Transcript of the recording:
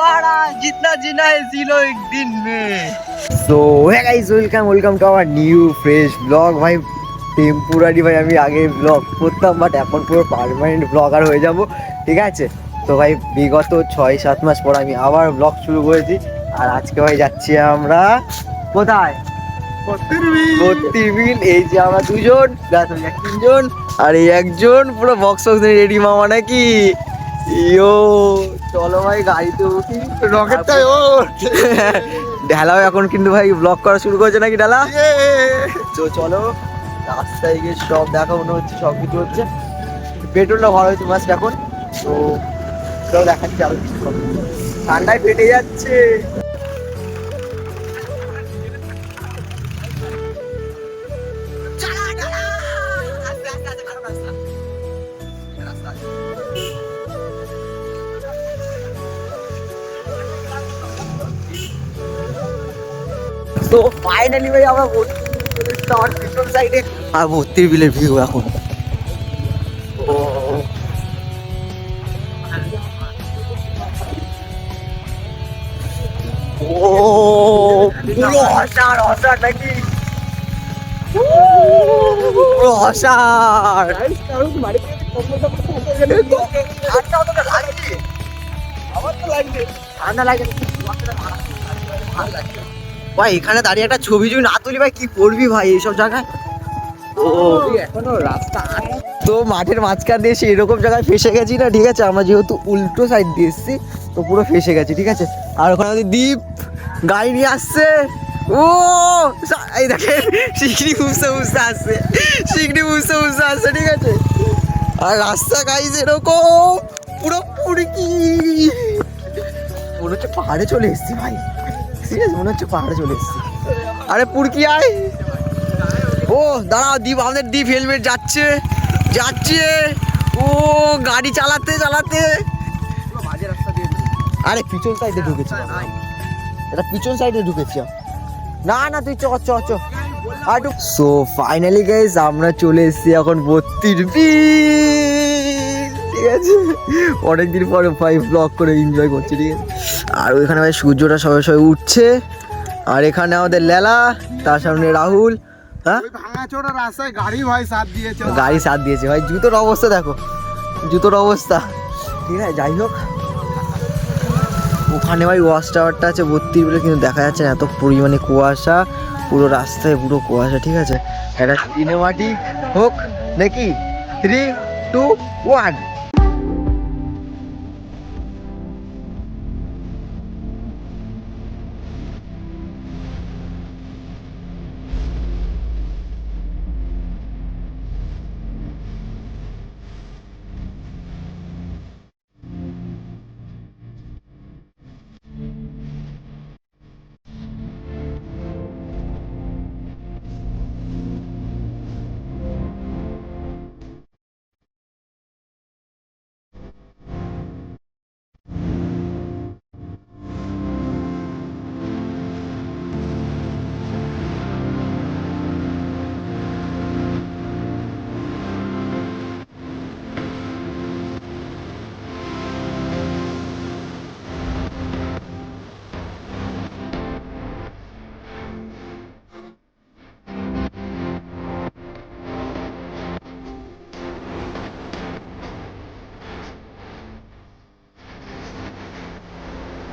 दोबारा जितना जीना है जी लो एक दिन में। So hey guys, welcome to our new fresh blog. ভাই টেম্পোরারি ভাই আমি আগে ব্লগ করতাম, বাট এখন পুরো পার্মানেন্ট ব্লগার হয়ে যাব, ঠিক আছে? তো ভাই বিগত 6-7 মাস পর আমি আবার ব্লগ শুরু করেছি। আর আজকে ভাই যাচ্ছি আমরা কোথায়? বত্রিবিল। এই যে আমরা দুজন, তিনজন, আর এই একজন পুরো বক্স রেডি মামা নাকি? ইয়ো চলো ভাই গাড়িতে উঠি। রকেটটাই ও ঢালাও এখন কিন্তু ভাই ব্লগ করা শুরু করেছে নাকি ঢালা? তো চলো রাস্তায় গিয়ে সব দেখা মনে হচ্ছে, সব কিছু হচ্ছে। পেট্রোলটা ভালো হয়েছে মাস্ট এখন। তো সব দেখাচ্ছি আরো কিছু, ঠান্ডায় ফেটে যাচ্ছে। তো ফাইনালি ভাই আমরা পেট্রোল সাইডে আর ভর্তির বিলের ভিউ এখন। ও ও পুরো হসার নাকি? পুরো হসার। ভাই এখানে দাঁড়িয়ে একটা ছবি যদি না তুলি ভাই কি করবি ভাই এইসব জায়গায়? ও এখনো রাস্তা তো মাঠের মাঝখান দিয়ে এসে এরকম জায়গায় ফেসে গেছি না, ঠিক আছে? আমরা যেহেতু উল্টো সাইড দিয়ে এসেছি তো পুরো ফেসে গেছি, ঠিক আছে? আর ওখানে আমাদের দ্বীপ গাড়ি নিয়ে আসছে। ও এই দেখেন শিখনি বুঝতে আসছে, শিখনি বুঝতে আসছে, ঠিক আছে? আর রাস্তা গাইজ এরকম পুরো পুরকি, মনে হচ্ছে পাহাড়ে চলে এসেছি ভাই, সিরিয়াস মনে হচ্ছে পাহাড়ে চলে এসেছি। আরে পুরকি আয়। ও দাঁড়াও, দ্বীপ আমাদের দ্বীপ হেলমেট যাচ্ছে যাচ্ছে। ও গাড়ি চালাতে চালাতে আরে পিছন সাইডে ঢুকেছি, এটা পিছন সাইডে ঢুকেছি। না না তুই চ চ চ। সো ফাইনালি গাইস আমরা চলে এসেছি এখন 32 ঠিক আছে? অনেকদিন পরে ভাই ব্লগ করে এনজয় করছি, ঠিক আছে? আর ওইখানে ভাই সূর্যটা সবাই সবাই উঠছে, আর এখানে আমাদের লেলা, তার সামনে রাহুল। হ্যাঁ ভাঙাচোরা রাস্তায় গাড়ি ভাই সাথ দিয়েছে, গাড়ি সাথ দিয়েছে ভাই। জুতোর অবস্থা দেখো, জুতোর অবস্থা, ঠিক আছে? যাই হোক, ওখানে ভাই ওয়াচ টাওয়ারটা আছে 32 বলে, কিন্তু দেখা যাচ্ছে না, এত পরিমাণে কুয়াশা, পুরো রাস্তায় পুরো কুয়াশা, ঠিক আছে? একটা সিনেমাটিক হোক নাকি? 3, 2, 1